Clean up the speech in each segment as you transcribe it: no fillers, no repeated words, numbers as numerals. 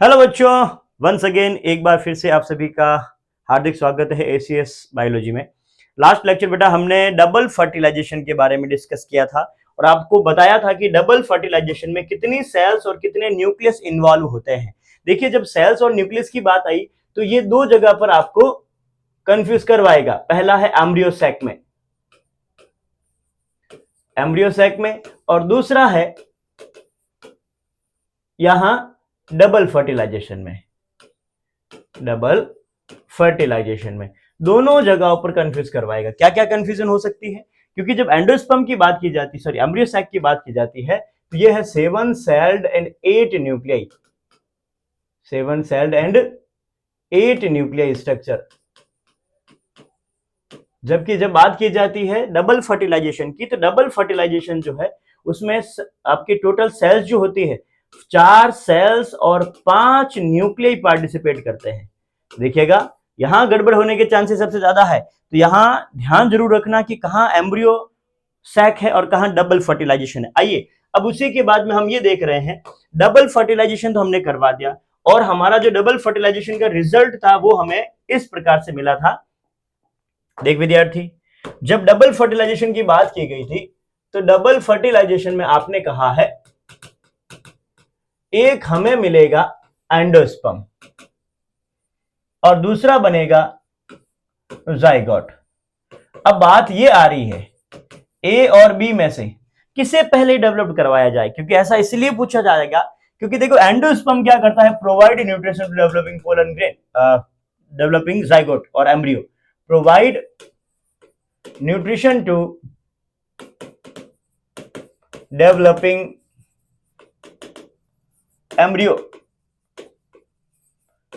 Hello बच्चों, once again एक बार फिर से आप सभी का हार्दिक स्वागत है एसीएस बायोलॉजी में। लास्ट लेक्चर बेटा हमने डबल फर्टिलाइजेशन के बारे में डिस्कस किया था और आपको बताया था कि डबल फर्टिलाइजेशन में कितनी सेल्स और कितने न्यूक्लियस इन्वॉल्व होते हैं। देखिए, जब सेल्स और न्यूक्लियस की बात आई तो ये दो जगह पर आपको कंफ्यूज करवाएगा। पहला है एम्ब्रियोसैक में और दूसरा है यहां डबल फर्टिलाइजेशन में दोनों जगहों पर कंफ्यूज करवाएगा। क्या क्या कंफ्यूजन हो सकती है? क्योंकि जब एंडोस्पर्म की बात की जाती, सॉरी एम्ब्रियोसैक की बात की जाती है तो यह है 7 celled and 8 nuclei, 7 celled and 8 nuclei structure. जबकि जब बात की जाती है डबल फर्टिलाइजेशन की तो डबल फर्टिलाइजेशन जो है उसमें आपकी टोटल सेल्स जो होती है 4 सेल्स और 5 न्यूक्लियाई पार्टिसिपेट करते हैं। देखिएगा, यहां गड़बड़ होने के चांसेस सबसे ज्यादा है, तो यहां ध्यान जरूर रखना कि कहां एम्ब्रियो सैक है और कहां डबल फर्टिलाइजेशन है। आइए अब उसी के बाद में हम ये देख रहे हैं, डबल फर्टिलाइजेशन तो हमने करवा दिया और हमारा जो डबल फर्टिलाइजेशन का रिजल्ट था वो हमें इस प्रकार से मिला था। देख विद्यार्थी, जब डबल फर्टिलाइजेशन की बात की गई थी तो डबल फर्टिलाइजेशन में आपने कहा है एक हमें मिलेगा एंडोस्पर्म और दूसरा बनेगा जाइगोट। अब बात ये आ रही है ए और बी में से किसे पहले डेवलप करवाया जाए, क्योंकि ऐसा इसलिए पूछा जाएगा क्योंकि देखो एंडोस्पर्म क्या करता है, provide nutrition to developing pollen grain, developing zygote और embryo, provide nutrition to developing embryo.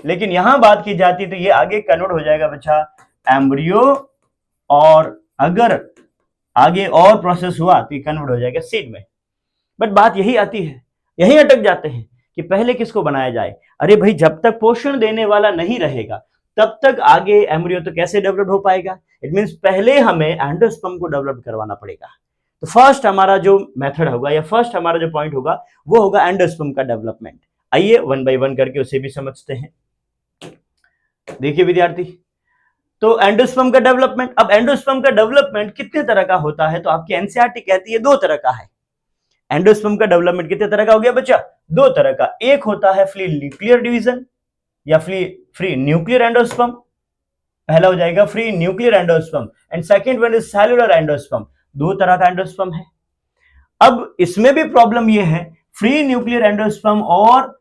लेकिन यहां बात की जाती तो ये आगे कन्वर्ट हो जाएगा बच्चा एम्ब्रियो, और अगर आगे और प्रोसेस हुआ तो ये कन्वर्ट हो जाएगा सीड में। बट बात यही आती है, यही अटक जाते हैं कि पहले किसको बनाया जाए। अरे भाई, जब तक पोषण देने वाला नहीं रहेगा तब तक आगे एम्ब्रियो तो कैसे डेवलप हो पाएगा। इट मींस पहले हमें एंडोस्पर्म को डेवलप करवाना पड़ेगा। तो फर्स्ट हमारा जो मेथड होगा या फर्स्ट हमारा जो पॉइंट होगा वो होगा एंडोस्पर्म का डेवलपमेंट। आइए वन बाय वन करके उसे भी समझते हैं। देखिए विद्यार्थी, तो एंडोस्पर्म का डेवलपमेंट, अब एंडोस्पर्म का डेवलपमेंट कितने तरह का होता है तो आपकी एनसीईआरटी कहती है 2 तरह का है। एंडोस्पर्म का डेवलपमेंट कितने तरह का हो गया बच्चा? 2 तरह का। एक होता है फ्री न्यूक्लियर डिवीजन या फ्री न्यूक्लियर एंडोस्पर्म। पहला हो जाएगा free nuclear endosperm and second one is cellular endosperm. 2 तरह का एंडोस्पर्म है। अब इसमें भी प्रॉब्लम यह है, फ्री न्यूक्लियर एंडोस्पर्म और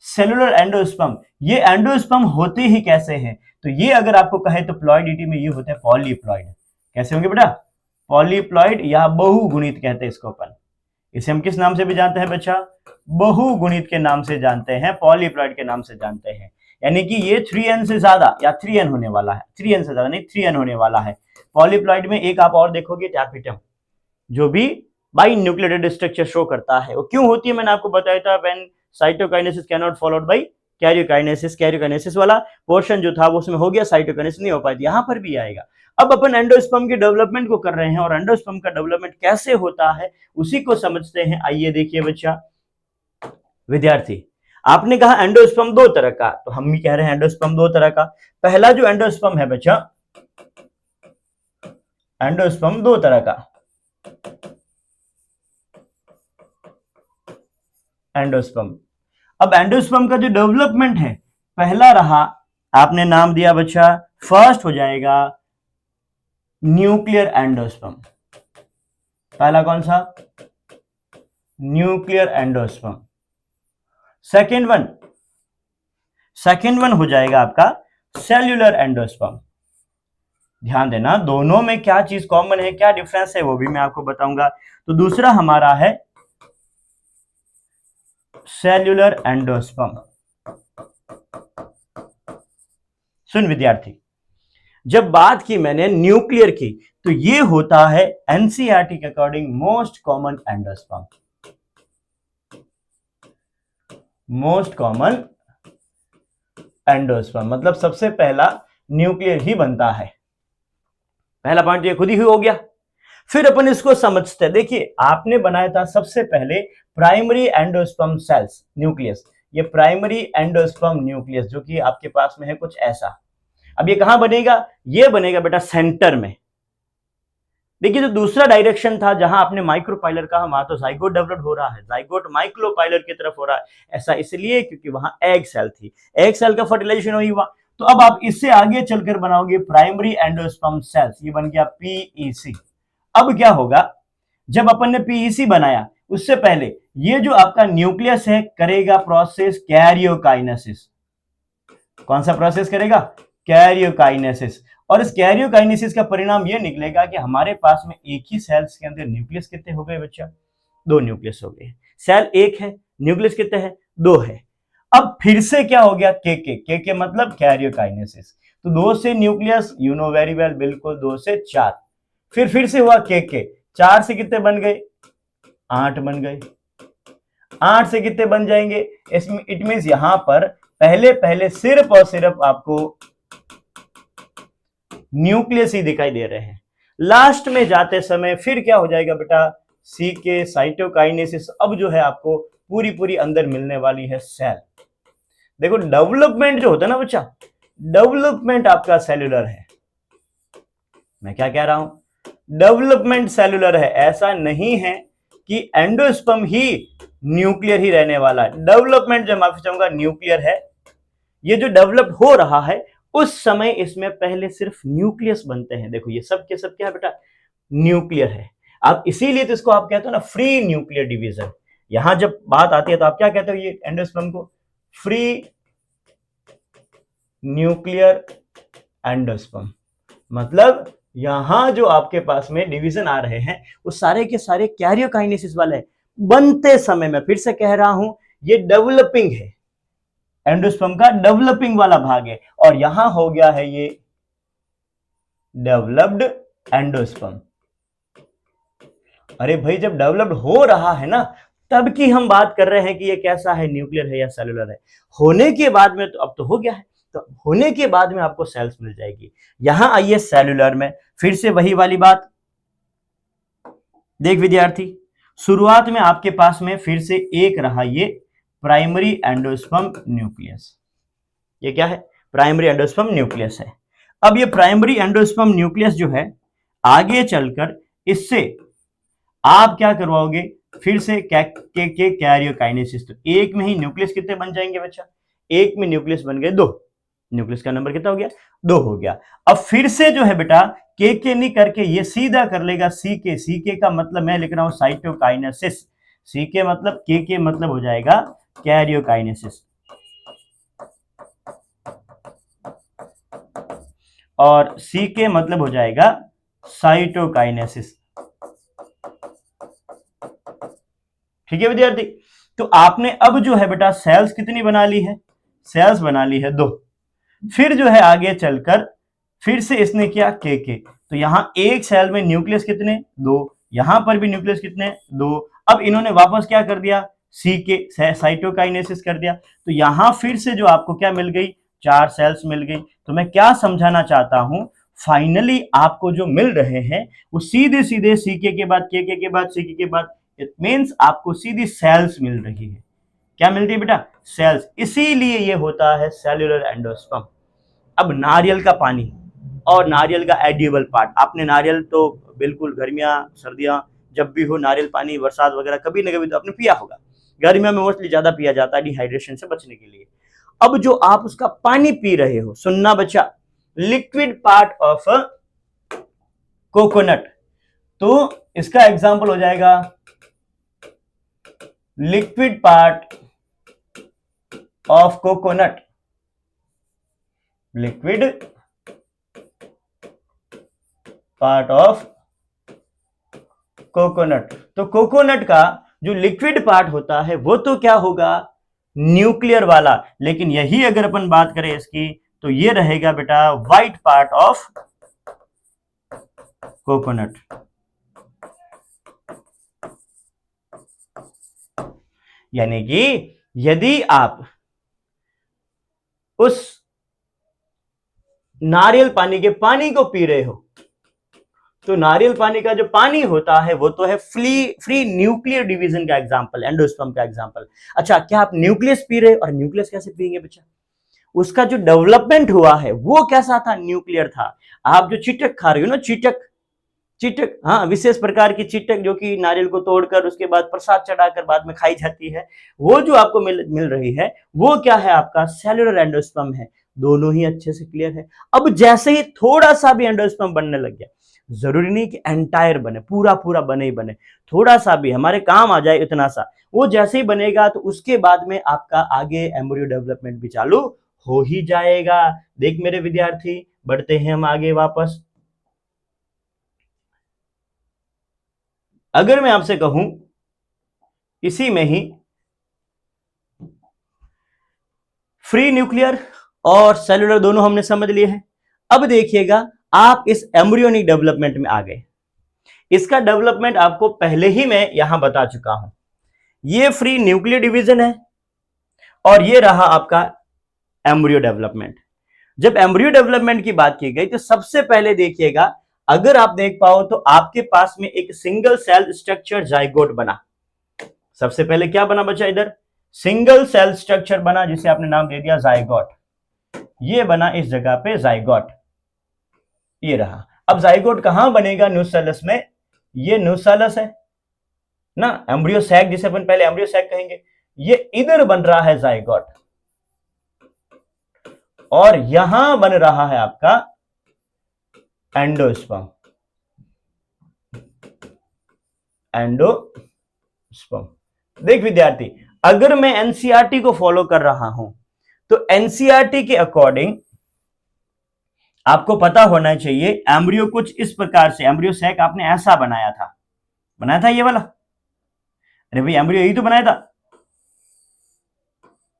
सेलुलर एंडोस्पर्म, ये एंडोस्पर्म होते ही कैसे हैं? तो ये अगर आपको कहे तो प्लॉइडिटी में ये होते हैं पॉलीप्लॉइड। कैसे होंगे बेटा? पॉलीप्लॉइड या बहुगुणित कहते हैं इसको अपन। इसे हम किस नाम से भी जानते हैं बच्चा? बहुगुणित के नाम से जानते हैं, पॉलीप्लॉइड के नाम से जानते हैं। यानी कि ये 3n से ज्यादा या 3n होने वाला है, 3n से ज्यादा नहीं 3n होने वाला है। पॉलीप्लॉइड में एक आप और देखोगे टैपिटम, जो भी बाई न्यूक्लियोटाइड स्ट्रक्चर शो करता है। वो क्यों होती है मैंने आपको बताया था, when cytokinesis can not followed by karyokinesis. Karyokinesis वाला पोर्शन जो था वो उसमें हो गया, साइटोकाइनेसिस नहीं हो पाई, यहां पर भी आएगा। अब अपन एंडोस्पर्म के डेवलपमेंट को कर रहे हैं और एंडोस्पर्म का डेवलपमेंट कैसे होता है उसी को समझते हैं। आइए देखिए बच्चा विद्यार्थी, आपने कहा एंडोस्पर्म 2 तरह का, तो हम भी कह रहे हैं एंडोस्पर्म 2 तरह का। पहला जो एंडोस्पर्म है बच्चा, एंडोस्पर्म 2 तरह का एंडोस्पर्म। अब एंडोस्पर्म का जो डेवलपमेंट है, पहला रहा, आपने नाम दिया बच्चा, फर्स्ट हो जाएगा न्यूक्लियर एंडोस्पर्म। पहला कौन सा? Nuclear endosperm. सेकेंड वन हो जाएगा आपका सेल्यूलर एंडोस्पर्म। ध्यान देना, दोनों में क्या चीज कॉमन है, क्या डिफरेंस है वो भी मैं आपको बताऊंगा। तो दूसरा हमारा है सेल्यूलर एंडोस्पर्म। सुन विद्यार्थी, जब बात की मैंने न्यूक्लियर की तो ये होता है एनसीईआरटी के according most common endosperm. Most common endosperm मतलब सबसे पहला न्यूक्लियर ही बनता है। पहला पॉइंट ये खुद ही हो गया। फिर अपन इसको समझते हैं। देखिए, आपने बनाया था सबसे पहले प्राइमरी एंडोस्पर्म सेल्स न्यूक्लियस, ये प्राइमरी एंडोस्पर्म न्यूक्लियस जो कि आपके पास में है कुछ ऐसा। अब ये कहां बनेगा? ये बनेगा बेटा सेंटर में। देखिए जो दूसरा डायरेक्शन था जहां आपने माइक्रोपाइलर कहा, वहां तो जाइगोट डेवलप हो रहा है, जाइगोट माइक्रोपाइलर की तरफ हो रहा है। ऐसा इसलिए क्योंकि वहां एग सेल थी, एग सेल का फर्टिलाइजेशन वही हुआ। तो अब आप इससे आगे चलकर बनाओगे प्राइमरी एंडोस्पर्म सेल्स, ये बन गया पीईसी। अब क्या होगा, जब अपन ने पीईसी बनाया उससे पहले ये जो आपका न्यूक्लियस है करेगा प्रोसेस कैरियोकाइनेसिस। कौन सा प्रोसेस करेगा? कैरियोकाइनेसिस। और इस कैरियोकाइनेसिस का परिणाम यह निकलेगा कि हमारे पास में एक ही सेल्स के अंदर न्यूक्लियस कितने हो गए बच्चा? 2 न्यूक्लियस हो गए। सेल एक है, न्यूक्लियस कितने हैं? 2 है। अब फिर से क्या हो गया? के मतलब कैरियोकाइनेसिस। तो 2 से nucleus, you know very well, बिल्कुल 2 से 4। फिर से हुआ के 4 से कितने बन गए? 8 बन गए। 8 से कितने बन जाएंगे? इसमें इट मींस यहां पर पहले सिर्फ और सिर्फ आपको न्यूक्लियस ही दिखाई दे रहे हैं। लास्ट में जाते समय फिर क्या हो जाएगा बेटा? सी के साइटोकाइनेसिस। अब जो है आपको पूरी अंदर मिलने वाली है सेल। देखो डेवलपमेंट जो होता है ना बच्चा, डेवलपमेंट आपका सेल्यूलर है। मैं क्या कह रहा हूं? डेवलपमेंट सेल्यूलर है। ऐसा नहीं है कि एंडोस्पर्म ही न्यूक्लियर ही रहने वाला है। डेवलपमेंट जो माफी चाहूंगा न्यूक्लियर है। ये जो डेवलप हो रहा है उस समय इसमें पहले सिर्फ न्यूक्लियस बनते हैं। देखो ये सब के सब क्या है बेटा? न्यूक्लियर है। आप इसीलिए तो इसको आप कहते हो ना फ्री न्यूक्लियर डिवीजन। यहां जब बात आती है तो आप क्या कहते हो ये एंडोस्पर्म को? Free nuclear endosperm. मतलब यहां जो आपके पास में डिवीजन आ रहे हैं वो सारे के सारे कैरियोकाइनेसिस वाले हैं। बनते समय में फिर से कह रहा हूं ये डेवलपिंग है, एंडोस्पर्म का डेवलपिंग वाला भाग है। और यहां हो गया है ये डेवलप्ड एंडोस्पर्म। अरे भाई जब डेवलप्ड हो रहा है ना तब की हम बात कर रहे हैं कि ये कैसा है, न्यूक्लियर है या सेलुलर है। होने के बाद में तो अब तो हो गया है, तो होने के बाद में आपको सेल्स मिल जाएगी। यहां आइए सेलुलर में, फिर से वही वाली बात। देख विद्यार्थी, शुरुआत में आपके पास में फिर से एक रहा ये प्राइमरी एंडोस्पर्म न्यूक्लियस। ये क्या है? प्राइमरी एंडोस्पर्म न्यूक्लियस है। अब ये प्राइमरी एंडोस्पर्म न्यूक्लियस जो है आगे चलकर इससे आप क्या करवाओगे? फिर से के कैरियोकाइनेसिस। तो एक में ही न्यूक्लियस कितने बन जाएंगे बच्चा? एक में न्यूक्लियस बन गए 2। न्यूक्लियस का नंबर कितना हो गया? 2 हो गया। अब फिर से जो है बेटा के नहीं करके ये सीधा कर लेगा सी के का मतलब मैं लिख रहा हूं साइटोकाइनेसिस। सी के मतलब के मतलब हो जाएगा कैरियोकाइनेसिस। और सी के मतलब हो जाएगा साइटोकाइनेसिस। ठीक है विद्यार्थी? तो आपने अब जो है बेटा सेल्स कितनी बना ली है? सेल्स बना ली है 2। फिर जो है आगे चलकर फिर से इसने किया के। तो यहां एक सेल में न्यूक्लियस कितने? 2। यहां पर भी न्यूक्लियस कितने? 2। अब इन्होंने वापस क्या कर दिया? सी के साइटोकाइनेसिस कर दिया। तो यहां फिर से जो आपको क्या मिल गई? 4 सेल्स मिल गई। तो मैं क्या समझाना चाहता हूं, फाइनली आपको जो मिल रहे हैं वो सीधे सीधे सीके के बाद के बाद सीके के बाद, इट मींस आपको सीधी सेल्स मिल रही है। क्या मिल रही है बेटा? सेल्स। इसीलिए ये होता है सेल्यूलर एंडोस्पर्म। अब नारियल का पानी और नारियल का एडिबल पार्ट, आपने नारियल तो बिल्कुल गर्मियां सर्दियां जब भी हो नारियल पानी, बरसात वगैरह कभी ना कभी तो आपने पिया होगा। गर्मियों में मोस्टली ज्यादा पिया जाता है डिहाइड्रेशन से बचने के लिए। अब जो आप उसका पानी पी रहे हो, सुनना बच्चा, लिक्विड पार्ट ऑफ कोकोनट। तो इसका एग्जांपल हो जाएगा liquid part of coconut. Liquid part of coconut. तो कोकोनट का जो लिक्विड पार्ट होता है वो तो क्या होगा? न्यूक्लियर वाला। लेकिन यही अगर अपन बात करें इसकी तो ये रहेगा बेटा व्हाइट पार्ट ऑफ कोकोनट। यानी कि यदि आप उस नारियल पानी के पानी को पी रहे हो तो नारियल पानी का जो पानी होता है वो तो है फ्री न्यूक्लियर डिवीजन का एग्जांपल, एंडोस्पर्म का एग्जांपल। अच्छा, क्या आप न्यूक्लियस पी रहे हो? और न्यूक्लियस कैसे पिएंगे बच्चा? उसका जो डेवलपमेंट हुआ है वो कैसा था? न्यूक्लियर था। आप जो चीटक खा रहे हो ना, चीटक, चीटक, हाँ, विशेष प्रकार की चीटक जो कि नारियल को तोड़कर उसके बाद प्रसाद चढ़ाकर बाद में खाई जाती है, वो जो आपको मिल रही है वो क्या है? आपका सेलुलर एंडोस्पर्म है। दोनों ही अच्छे से क्लियर है। अब जैसे ही थोड़ा सा भी एंडोस्पर्म बनने लग गया, जरूरी नहीं कि एंटायर बने, पूरा पूरा बने ही बने, थोड़ा सा भी हमारे काम आ जाए इतना सा, वो जैसे ही बनेगा तो उसके बाद में आपका आगे एम्ब्रियो डेवलपमेंट भी चालू हो ही जाएगा। देख मेरे विद्यार्थी, बढ़ते हैं हम आगे वापस। अगर मैं आपसे कहूं इसी में ही फ्री न्यूक्लियर और सेलुलर दोनों हमने समझ लिए हैं। अब देखिएगा, आप इस एम्ब्रियोनिक डेवलपमेंट में आ गए। इसका डेवलपमेंट आपको पहले ही मैं यहां बता चुका हूं। ये फ्री न्यूक्लियर डिवीजन है और ये रहा आपका एम्ब्रियो डेवलपमेंट। जब एम्ब्रियो डेवलपमेंट की बात की गई तो सबसे पहले देखिएगा, अगर आप देख पाओ तो आपके पास में एक सिंगल सेल स्ट्रक्चर जाइगोट बना। सबसे पहले क्या बना बच्चा? इधर सिंगल सेल स्ट्रक्चर बना जिसे आपने नाम दे दिया जाइगोट। ये बना इस जगह पे जाइगोट, ये रहा। अब जाइगोट कहां बनेगा? न्यूसेलस में। ये न्यूसेलस है ना, एम्ब्रियो सैक जिसे अपन पहले एम्ब्रियो सैक कहेंगे, ये इधर बन रहा है जाइगोट, और यहां बन रहा है आपका एंडोस्पर्म। एंडोस्पर्म। देख विद्यार्थी, अगर मैं एनसीईआरटी को फॉलो कर रहा हूं तो एनसीईआरटी के अकॉर्डिंग आपको पता होना चाहिए एम्ब्रियो कुछ इस प्रकार से, एम्ब्रियो सैक आपने ऐसा बनाया था ये वाला। अरे भाई, एम्ब्रियो यही तो बनाया था,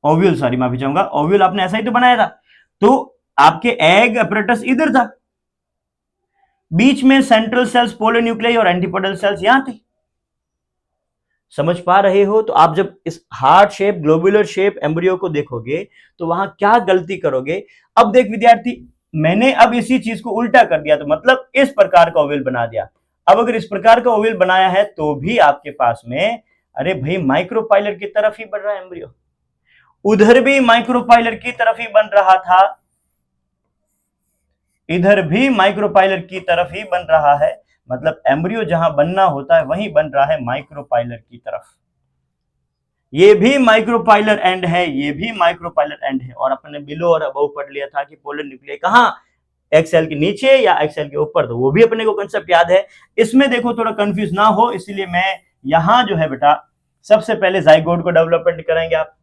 ओव्यूल, सॉरी माफी चाहूंगा, ओव्यूल आपने ऐसा ही तो बनाया था। तो आपके एग अपरेटस इधर था, बीच में सेंट्रल सेल्स, पोलोन्यूक्लियाई और एंटीपोडल सेल्स यहां थे। समझ पा रहे हो? तो आप जब इस heart shape, globular shape embryo को देखोगे तो वहां क्या गलती करोगे? अब देख विद्यार्थी, मैंने अब इसी चीज को उल्टा कर दिया, तो मतलब इस प्रकार का ओवल बना दिया। अब अगर इस प्रकार का ओवल बनाया है तो भी आपके पास में, अरे भाई, माइक्रोपाइलर की तरफ ही बढ़ रहा है एम्ब्रियो, उधर भी माइक्रोपाइलर की तरफ ही बन रहा था, इधर भी माइक्रोपाइलर की तरफ ही बन रहा है। मतलब एम्ब्रियो जहां बनना होता है वहीं बन रहा है माइक्रोपाइलर की तरफ। ये भी माइक्रोपाइलर एंड है, ये भी माइक्रोपाइलर एंड है। और अपने बिलो और अबव पढ़ लिया था कि पोलर न्यूक्लियाई कहां, एक्सेल के नीचे या एक्सेल के ऊपर, तो वो भी अपने को कंसेप्ट याद है। इसमें देखो थोड़ा कंफ्यूज ना हो, इसलिए मैं यहां जो है बेटा, सबसे पहले जाइगोट को डेवलपमेंट कराएंगे आप।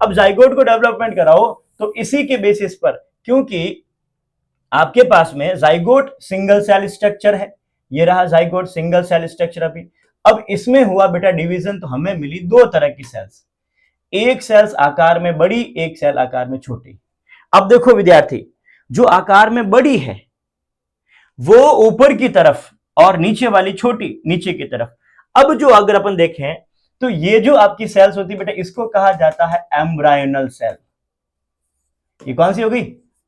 अब जाइगोट को डेवलपमेंट कराओ तो इसी के बेसिस पर, क्योंकि आपके पास में जाइगोट सिंगल सेल स्ट्रक्चर है, ये रहा जाइगोट सिंगल सेल स्ट्रक्चर। अभी अब इसमें हुआ बेटा डिवीजन, तो हमें मिली दो तरह की सेल्स, एक सेल्स आकार में बड़ी, एक सेल आकार में छोटी। अब देखो विद्यार्थी, जो आकार में बड़ी है वो ऊपर की तरफ और नीचे वाली छोटी नीचे की तरफ। अब जो अगर अपन देखें तो ये जो आपकी सेल्स होती है बेटा, इसको कहा जाता है एम्ब्रायोनल सेल। ये कौन सी होगी?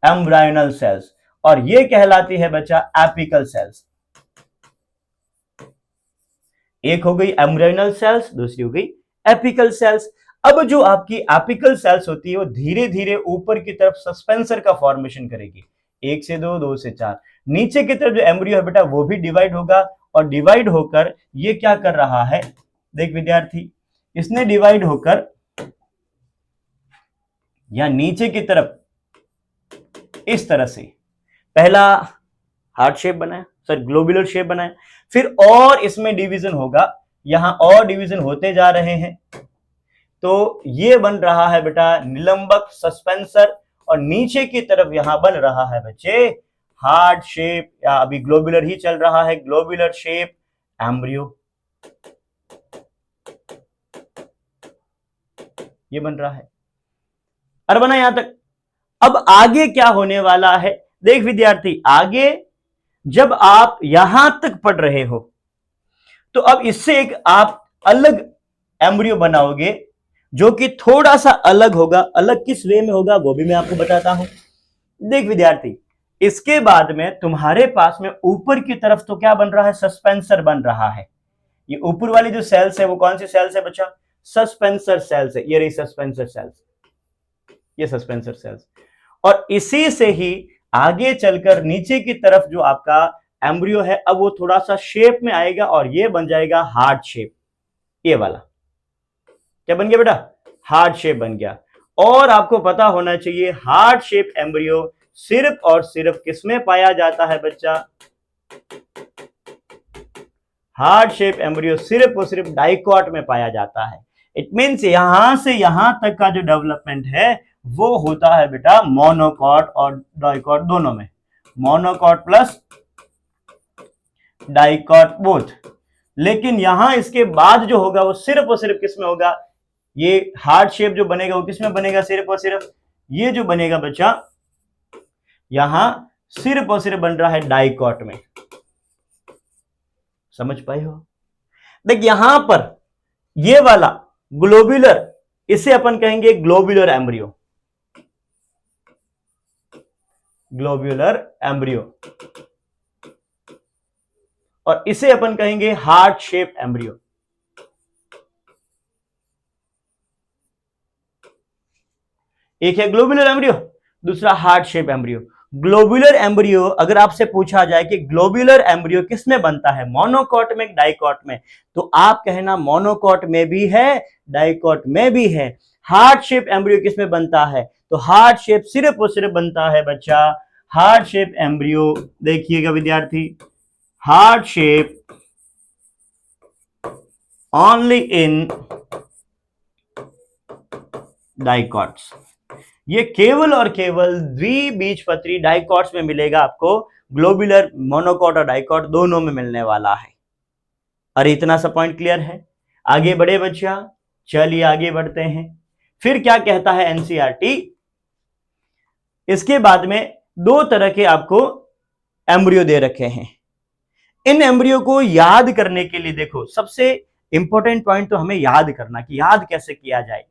एम्ब्रायोनल सेल्स। और ये कहलाती है बच्चा एपिकल सेल्स। एक हो गई एम्ब्रायोनल सेल्स, दूसरी हो गई एपिकल सेल्स। अब जो आपकी एपिकल सेल्स होती है वो धीरे धीरे ऊपर की तरफ सस्पेंसर का फॉर्मेशन करेगी, 1 से 2, 2 से 4। नीचे की तरफ जो एम्ब्रियो है बेटा वो भी डिवाइड होगा, और डिवाइड होकर ये क्या कर रहा है? देख विद्यार्थी, इसने डिवाइड होकर या नीचे की तरफ इस तरह से पहला हार्ट शेप बनाया, सर ग्लोबुलर शेप बनाया, फिर और इसमें डिवीजन होगा, यहां और डिवीजन होते जा रहे हैं। तो ये बन रहा है बेटा निलंबक सस्पेंसर, और नीचे की तरफ यहां बन रहा है बच्चे हार्ट शेप, या अभी ग्लोबुलर ही चल रहा है, ग्लोबुलर शेप एम्ब्रियो, ये बन रहा है। और बना यहां तक। अब आगे क्या होने वाला है? देख विद्यार्थी, आगे जब आप यहां तक पढ़ रहे हो तो अब इससे एक आप अलग एम्ब्रियो बनाओगे जो कि थोड़ा सा अलग होगा। अलग किस वे में होगा वो भी मैं आपको बताता हूं। देख विद्यार्थी, इसके बाद में तुम्हारे पास में ऊपर की तरफ तो क्या बन रहा है, सस्पेंसर बन रहा है। ये ऊपर वाली जो सेल्स है वो कौन सी सेल्स है बच्चा, सस्पेंसर सेल्स है। ये रही सस्पेंसर सेल्स, ये सस्पेंसर सेल्स। और इसी से ही आगे चलकर नीचे की तरफ जो आपका एम्ब्रियो है, अब वो थोड़ा सा शेप में आएगा और ये बन जाएगा हार्ट शेप। ये वाला क्या बन गया बेटा, हार्ट शेप बन गया। और आपको पता होना चाहिए हार्ट शेप एम्ब्रियो सिर्फ और सिर्फ किसमें पाया जाता है बच्चा, हार्ट शेप एम्ब्रियो सिर्फ और सिर्फ डाइकॉट में पाया जाता है। इट मींस यहां से यहां तक का जो डेवलपमेंट है वो होता है बेटा मोनोकॉट और डाइकॉट दोनों में, मोनोकॉट प्लस डाइकॉट बोथ। लेकिन यहां इसके बाद जो होगा वो सिर्फ और सिर्फ किसमें होगा, ये हार्ट शेप जो बनेगा वो किसमें बनेगा, सिर्फ और सिर्फ ये जो बनेगा बच्चा यहां सिर्फ और सिर्फ बन रहा है डाइकॉट में। समझ पाए हो? देख यहां पर ये वाला ग्लोब्यूलर, इसे अपन कहेंगे ग्लोब्यूलर एम्ब्रियो, ग्लोब्यूलर एम्ब्रियो, और इसे अपन कहेंगे हार्ट शेप एम्ब्रियो। एक है ग्लोब्यूलर एम्ब्रियो, दूसरा heart shape embryo. Globular embryo अगर आपसे पूछा जाए कि ग्लोब्यूलर एम्ब्रियो किसमें बनता है, मोनोकॉट में डाइकॉट में, तो आप कहना मोनोकॉट में भी है डाइकॉट में भी है। हार्ट शेप एम्ब्रियो किसमें बनता है, तो हार्ट शेप सिर्फ और सिर्फ बनता है बच्चा, हार्ट शेप एम्ब्रियो देखिएगा विद्यार्थी, heart shape only in dicots. ये केवल और केवल द्विबीजपत्री डाइकॉट्स में मिलेगा आपको, ग्लोब्यूलर मोनोकॉट और डाइकॉट दोनों में मिलने वाला है। अरे इतना सा पॉइंट क्लियर है? आगे बढ़े बच्चा, चलिए आगे बढ़ते हैं। फिर क्या कहता है एनसीईआरटी, इसके बाद में दो तरह के आपको एम्ब्रियो दे रखे हैं। इन एम्ब्रियो को याद करने के लिए देखो सबसे इंपॉर्टेंट पॉइंट तो हमें याद करना कि याद कैसे किया जाए,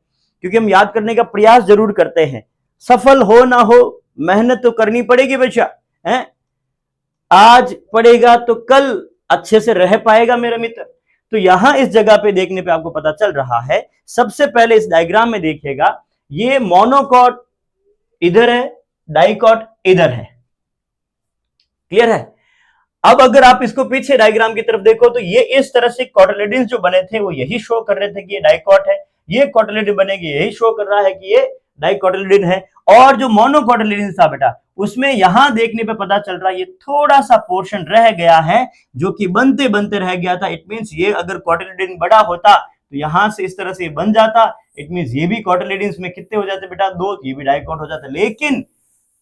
क्योंकि हम याद करने का प्रयास जरूर करते हैं, सफल हो ना हो मेहनत तो करनी पड़ेगी बच्चा, है आज पढ़ेगा तो कल अच्छे से रह पाएगा मेरा मित्र। तो यहां इस जगह पे देखने पे आपको पता चल रहा है, सबसे पहले इस डायग्राम में देखिएगा, ये मोनोकॉट इधर है, डाइकॉट इधर है, क्लियर है? अब अगर आप इसको पीछे डायग्राम की तरफ देखो तो ये इस तरह से कॉटिलेडन्स जो बने थे वो यही शो कर रहे थे कि ये डाइकॉट है, ये कॉटिलेडन बनेगी यही शो कर रहा है कि ये डाइकॉटिलेडन है। और जो मोनोकॉटिलेडन था बेटा उसमें यहां देखने पे पता चल रहा है ये थोड़ा सा पोर्शन रह गया है जो कि बनते बनते रह गया था। इट मींस ये अगर कॉटिलेडन बड़ा होता तो यहां से इस तरह से बन जाता, इट मींस ये भी कॉटिलेडन्स में कितने हो जाते बेटा, दो, ये भी डाइकॉट हो जाता। लेकिन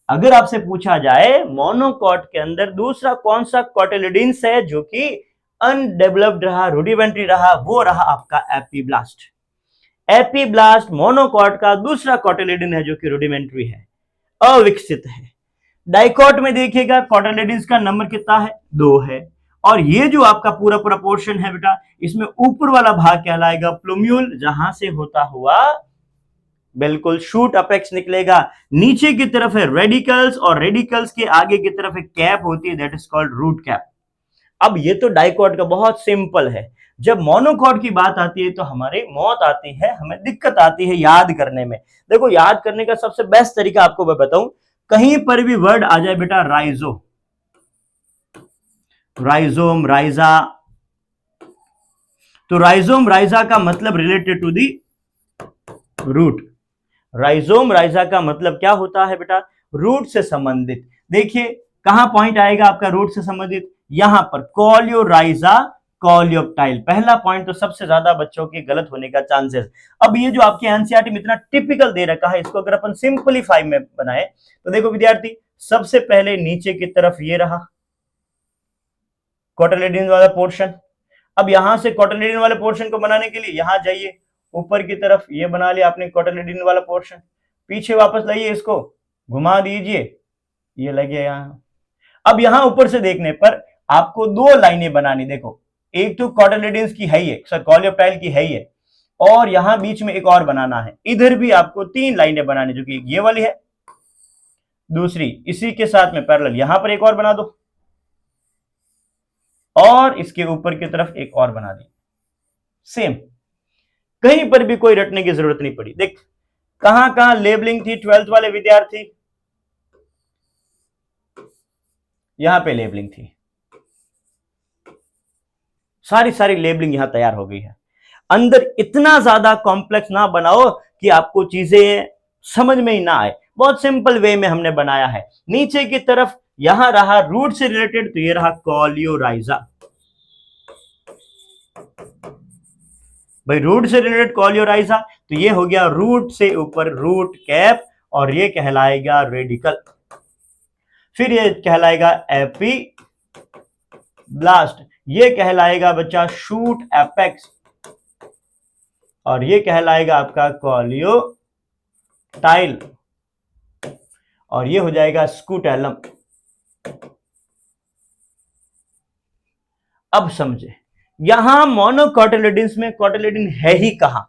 अगर आपसे पूछा जाए मोनोकॉट के अंदर दूसरा कौन सा कॉटिलेडन्स है जो कि अनडेवलप्ड रहा, रूडिमेंट्री रहा, वो रहा आपका एपीब्लास्ट। एपीब्लास्ट मोनोकॉट का दूसरा कॉटिलेडन है जो कि रूडिमेंट्री है, अविकसित है। डाइकॉट में देखिएगा कॉटिलेडन्स का नंबर कितना है, 2 है। और ये जो आपका पूरा पूरा पोर्शन है बेटा इसमें ऊपर वाला भाग कहलाएगा प्लूम्यूल, जहां से होता हुआ बिल्कुल शूट अपेक्स निकलेगा। नीचे की तरफ है रेडिकल्स और रेडिकल्स के आगे की तरफ एक कैप होती है, that is called root cap. अब ये तो डाइकॉट का बहुत सिंपल है। जब मोनोकॉट की बात आती है तो हमारी मौत आती है, हमें दिक्कत आती है याद करने में। देखो याद करने का सबसे बेस्ट तरीका आपको मैं बताऊं, कहीं पर भी वर्ड आ जाए बेटा राइजो, राइजोम, राइजा, तो राइजोम राइजा का मतलब related to the root. Rhizome rhiza का मतलब क्या होता है बेटा, रूट से संबंधित। देखिए कहां पॉइंट आएगा आपका रूट से संबंधित, यहां पर कोलियोराइजा कोलियोप्टाइल। पहला पॉइंट तो सबसे ज्यादा बच्चों के गलत होने का चांसेस। अब ये जो आपके एनसीईआरटी में इतना टिपिकल दे रखा है, इसको अगर अपन सिंपलीफाई में बनाए तो देखो विद्यार्थी, सबसे पहले नीचे की तरफ ये रहा कॉटिलेडन वाला पोर्शन। अब यहां से कॉटिलेडन वाले पोर्शन को बनाने के लिए यहां जाइए, ऊपर की तरफ ये बना लिया आपने कॉटिलेडन वाला पोर्शन, पीछे वापस लाइए, इसको घुमा दीजिए, ये लगे यहां। अब यहां ऊपर से देखने पर आपको 2 लाइनें बनानी, देखो एक तो कॉटिलेडन्स की है ही, सर कोलियोप्टाइल की है ही है, और यहां बीच में एक और बनाना है। इधर भी आपको 3 लाइनें बनानी, जो कि ये वाली है, दूसरी इसी के साथ में पैरेलल यहां पर एक और बना दो, और इसके ऊपर की तरफ एक और बना दी। सेम, कहीं पर भी कोई रटने की जरूरत नहीं पड़ी। देख कहां कहां लेबलिंग थी 12th वाले विद्यार्थी, यहां पे लेबलिंग थी, सारी सारी लेबलिंग यहां तैयार हो गई है। अंदर इतना ज्यादा कॉम्प्लेक्स ना बनाओ कि आपको चीजें समझ में ही ना आए, बहुत सिंपल वे में हमने बनाया है। नीचे की तरफ यहां रहा रूट से रिलेटेड, तो ये रहा कॉलियोराइजा। भाई रूट से रिलेटेड कॉलियोराइजा, तो ये हो गया रूट से ऊपर रूट कैप, और ये कहलाएगा रेडिकल। फिर ये कहलाएगा एपी ब्लास्ट, ये कहलाएगा बच्चा शूट एपेक्स, और ये कहलाएगा आपका कॉलियोटाइल, और ये हो जाएगा स्कूटेलम। अब समझे, यहां मोनोकोटिलिडन्स में कोटिलिडन है ही कहां,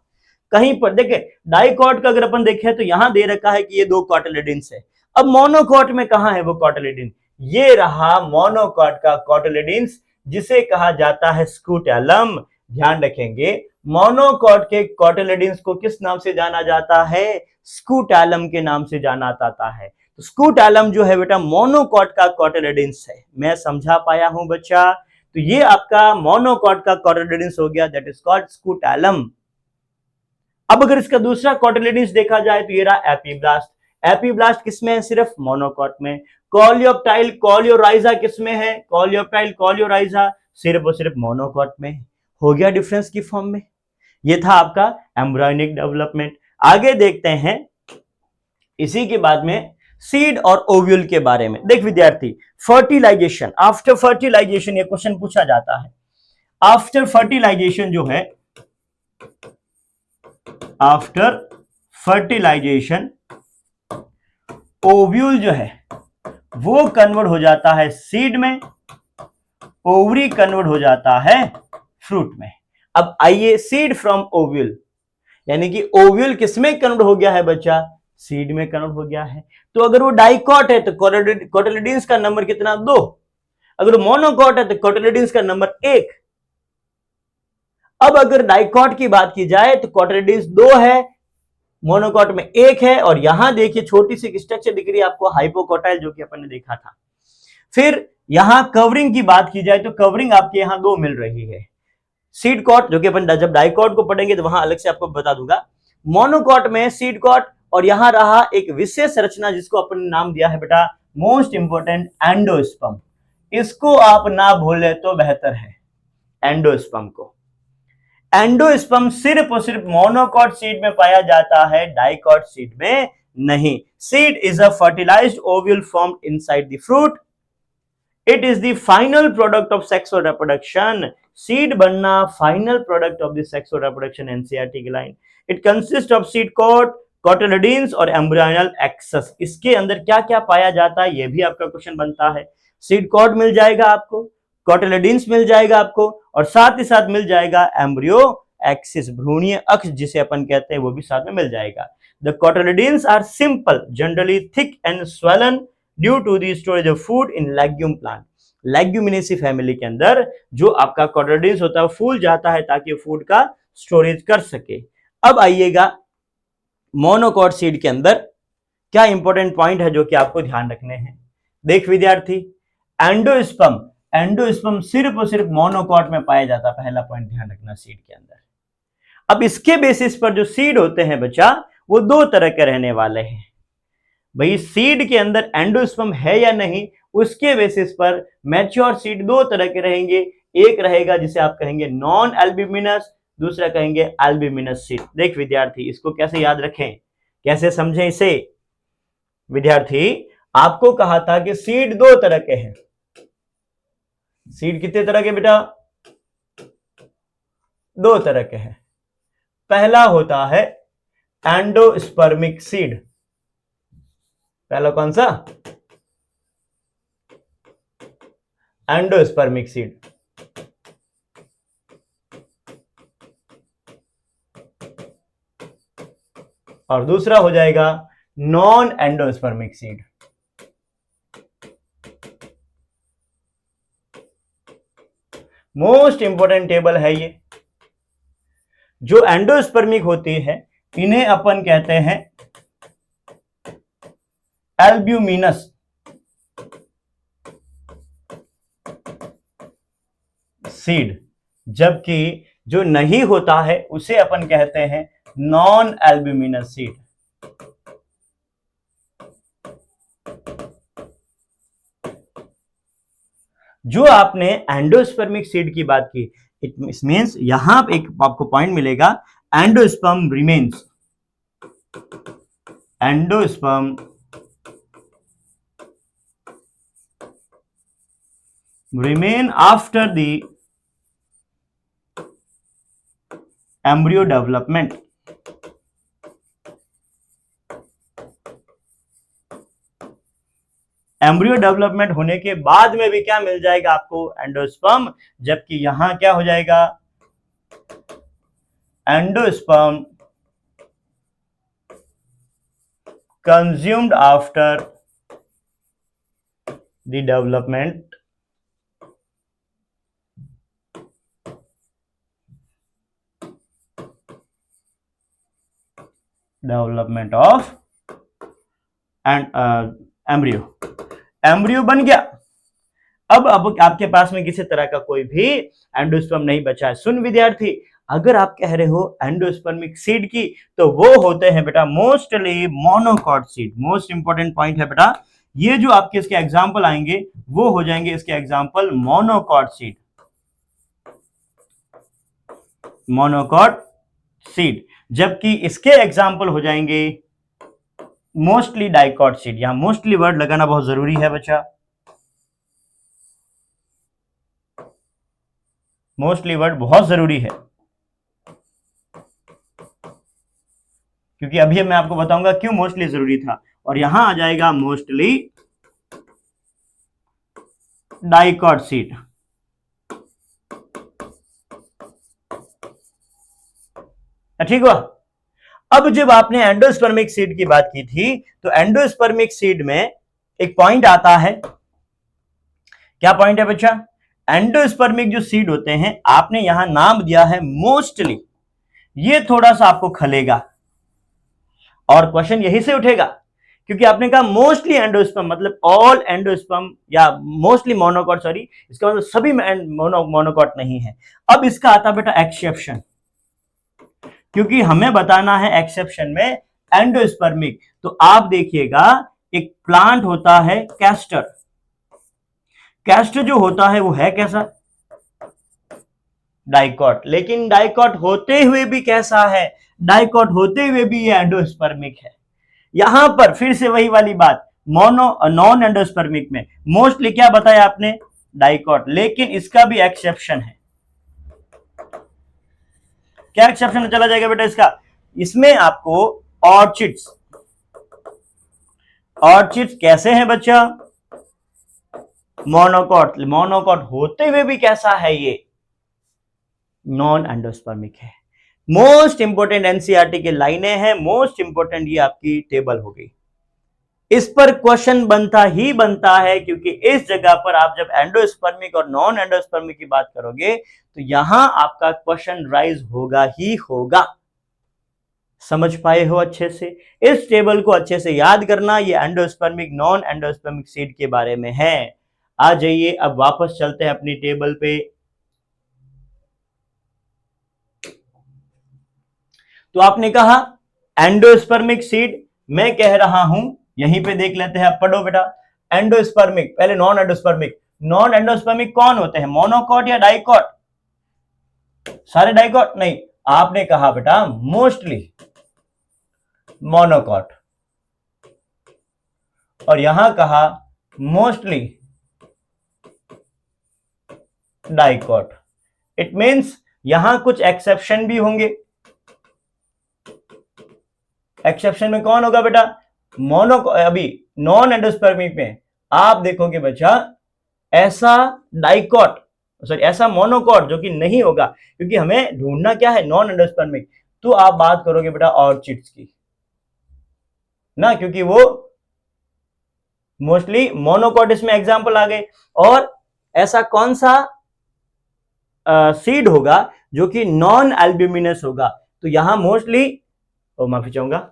कहीं पर देखे डाइकॉट का अगर अपन देखें तो यहां दे रखा है कि ये दो कोटिलिडन्स है। अब मोनोकॉट में कहां है वो कोटिलिडन, ये रहा मोनोकॉट का कोटिलिडन्स, जिसे कहा जाता है स्कूटेलम। ध्यान रखेंगे मोनोकॉट के कोटिलिडन्स को किस नाम से जाना जाता है, स्कूटेलम के नाम से जाना जाता है। तो स्कूटेलम जो है बेटा मोनोकॉट का कोटिलिडन्स है। मैं समझा पाया हूं बच्चा, तो ये आपका मोनोकॉट का कोटिलिडन्स हो गया, दैट इज कॉल्ड स्कूटेलम। अब अगर इसका दूसरा कोटिलिडन्स देखा जाए तो ये रहा एपीब्लास्ट। एपीब्लास्ट किसमें है, सिर्फ मोनोकॉट में। कॉलियोप्टाइल कॉलियोराइजा किसमें है, कॉलियोप्टाइल कॉलियोराइजा सिर्फ और सिर्फ मोनोकॉट में। हो गया डिफरेंस की फॉर्म में। ये था आपका एम्ब्रियोनिक डेवलपमेंट। आगे देखते हैं इसी के बाद में सीड और ओव्यूल के बारे में। देख विद्यार्थी, फर्टिलाइजेशन, आफ्टर फर्टिलाइजेशन ये क्वेश्चन पूछा जाता है। आफ्टर फर्टिलाइजेशन जो है, आफ्टर फर्टिलाइजेशन ओव्यूल जो है वो कन्वर्ट हो जाता है सीड में, ओवरी कन्वर्ट हो जाता है फ्रूट में। अब आइए सीड फ्रॉम ओव्यूल, यानी कि ओव्यूल किसमें कन्वर्ट हो गया है बच्चा, सीड में कन्वर्ट हो गया है। तो अगर वो डाइकॉट है तो कोटिलिडन्स का नंबर कितना, 2। अगर वो मोनोकॉट है तो कोटिलिडन्स का नंबर 1। अब अगर डाइकॉट की बात की जाए तो कोटिलिडन्स 2 है, मोनोकॉट में 1 है, और यहां देखिए छोटी सी स्ट्रक्चर दिख रही है आपको, हाइपोकॉटाइल, जो कि अपन ने देखा था। फिर यहां कवरिंग की बात की जाए तो कवरिंग आपके यहां 2 मिल रही है। सीड कॉट, जो कि अपन जब डाइकॉट को पढ़ेंगे तो वहां अलग से आपको बता दूंगा। मोनोकॉट में सीड कॉट, और यहां रहा एक विशेष रचना जिसको अपन ने नाम दिया है बेटा मोस्ट इंपोर्टेंट एंडोस्पर्म। इसको आप ना भूले तो बेहतर है, एंडोस्पर्म को। एंडोस्पर्म सिर्फ और सिर्फ मोनोकॉट सीड में पाया जाता है, डाइकॉट सीड में नहीं। Seed is a fertilised ovule formed inside the fruit. It is the final product of sexual reproduction. Seed बनना final product of the sexual reproduction, NCERT की line. It consist of seed coat, cotyledons और embryonical access. इसके अंदर क्या क्या पाया जाता है, यह भी आपका क्वेश्चन बनता है। सीड कॉट मिल जाएगा आपको, कोटिलिडन्स मिल जाएगा आपको, और साथ ही साथ मिल जाएगा एम्ब्रियो एक्सिस, भ्रूणीय अक्ष जिसे अपन कहते हैं, वो भी साथ में मिल जाएगा। The cotyledons are simple, generally thick and swollen due to the storage of food in legume plant. Leguminosae family के अंदर जो आपका कोटिलिडन्स होता है फूल जाता है ताकि फूड का स्टोरेज कर सके। अब आइएगा मोनोकॉट सीड के अंदर क्या इंपॉर्टेंट पॉइंट है जो कि आपको ध्यान रखने हैं। देख विद्यार्थी, एंडोस्पर्म, एंडोस्पर्म सिर्फ और सिर्फ मोनोकॉट में पाया जाता है, पहला पॉइंट ध्यान रखना सीड के अंदर। अब इसके बेसिस पर जो सीड होते हैं बच्चा, वो 2 तरह के रहने वाले हैं। भाई सीड के अंदर एंडोस्पर्म है या नहीं, उसके बेसिस पर मैच्योर सीड 2 तरह के रहेंगे। एक रहेगा जिसे आप कहेंगे नॉन एल्ब्यूमिनस, दूसरा कहेंगे एल्ब्यूमिनस सीड। देख विद्यार्थी, इसको कैसे याद रखें, कैसे समझें इसे। विद्यार्थी, आपको कहा था कि सीड 2 तरह के हैं। सीड कितने तरह के बेटा, 2 तरह के हैं। पहला होता है एंडोस्पर्मिक सीड। पहला कौन सा, एंडोस्पर्मिक सीड। और दूसरा हो जाएगा non endospermic seed. Most important table है ये। जो एंडोस्पर्मिक होती है इन्हें अपन कहते हैं एल्ब्यूमिनस सीड, जबकि जो नहीं होता है उसे अपन कहते हैं नॉन एल्ब्यूमिनस सीड। जो आपने एंडोस्पर्मिक सीड की बात की, इट मींस यहां एक आपको पॉइंट मिलेगा, endosperm remains, endosperm remain after the embryo development। Embryo development होने के बाद में भी क्या मिल जाएगा आपको, एंडोस्पर्म, जबकि यहां क्या हो जाएगा, endosperm consumed after the development of and embryo बन गया। अब आपके पास में किसी तरह का कोई भी एंडोस्पर्म नहीं बचा है। सुन विद्यार्थी, अगर आप कह रहे हो एंडोस्पर्मिक सीड की, तो वो होते हैं बेटा mostly monocot seed. Most important point है बेटा, ये जो आपके इसके एग्जाम्पल आएंगे वो हो जाएंगे इसके example monocot seed, monocot seed, जबकि इसके एग्जाम्पल हो जाएंगे मोस्टली डाइकॉट सीड। यहां मोस्टली वर्ड लगाना बहुत जरूरी है बच्चा, मोस्टली वर्ड बहुत जरूरी है, क्योंकि अभी मैं आपको बताऊंगा क्यों मोस्टली जरूरी था। और यहां आ जाएगा मोस्टली डाइकॉट सीड। ठीक हुआ। अब जब आपने एंडोस्पर्मिक सीड की बात की थी, तो एंडोस्पर्मिक सीड में एक पॉइंट आता है। क्या पॉइंट है बच्चा, एंडोस्पर्मिक जो सीड होते हैं, आपने यहां नाम दिया है मोस्टली, ये थोड़ा सा आपको खलेगा और क्वेश्चन यही से उठेगा, क्योंकि आपने कहा मोस्टली एंडोस्पर्म, मतलब ऑल एंडोस्पर्म या मोस्टली मोनोकॉट, सॉरी, इसका मतलब सभी मोनोकॉट नहीं है। अब इसका आता बेटा एक्सेप्शन, क्योंकि हमें बताना है एक्सेप्शन में एंडोस्पर्मिक। तो आप देखिएगा, एक प्लांट होता है कैस्टर, कैस्टर जो होता है वो है कैसा, डाइकॉट, लेकिन डाइकॉट होते हुए भी कैसा है, डाइकॉट होते हुए भी ये एंडोस्पर्मिक है। यहां पर फिर से वही वाली बात, नॉन एंडोस्पर्मिक में मोस्टली क्या बताया आपने, डाइकॉट, लेकिन इसका भी एक्सेप्शन है। क्या एक्सेप्शन चला जाएगा बेटा इसका, इसमें आपको ऑर्चिड्स, ऑर्चिड्स कैसे हैं बच्चा, मोनोकॉट, मोनोकॉट होते हुए भी कैसा है, ये नॉन एंडोस्पर्मिक है। मोस्ट इंपोर्टेंट एनसीईआरटी की लाइनें हैं, मोस्ट इंपोर्टेंट ये आपकी टेबल हो गई। इस पर क्वेश्चन बनता ही बनता है, क्योंकि इस जगह पर आप जब एंडोस्पर्मिक और नॉन एंडोस्पर्मिक की बात करोगे तो यहां आपका क्वेश्चन राइज होगा ही होगा। समझ पाए हो अच्छे से, इस टेबल को अच्छे से याद करना, ये एंडोस्पर्मिक नॉन एंडोस्पर्मिक सीड के बारे में है। आ जाइए अब वापस चलते हैं अपनी टेबल पे। तो आपने कहा एंडोस्पर्मिक सीड, मैं कह रहा हूं यहीं पे देख लेते हैं, अब पढ़ो बेटा। एंडोस्पर्मिक, पहले नॉन एंडोस्पर्मिक। नॉन एंडोस्पर्मिक कौन होते हैं, मोनोकॉट या डाइकॉट, सारे डाइकॉट नहीं, आपने कहा बेटा मोस्टली मोनोकॉट, और यहां कहा मोस्टली डाइकॉट। इट मींस यहां कुछ एक्सेप्शन भी होंगे। एक्सेप्शन में कौन होगा बेटा, मोनो, अभी नॉन एंडोस्पर्मिक में आप देखोगे बच्चा ऐसा डाइकॉट, सॉरी ऐसा मोनोकॉट जो कि नहीं होगा, क्योंकि हमें ढूंढना क्या है, नॉन एंडोस्पर्मिक। तो आप बात करोगे बेटा ऑर्चिड्स की ना, क्योंकि वो मोस्टली मोनोकॉट इसमें एग्जांपल आ गए। और ऐसा कौन सा सीड होगा जो कि नॉन एल्ब्यूमिनस होगा, तो यहां मोस्टली, माफी चाहूंगा,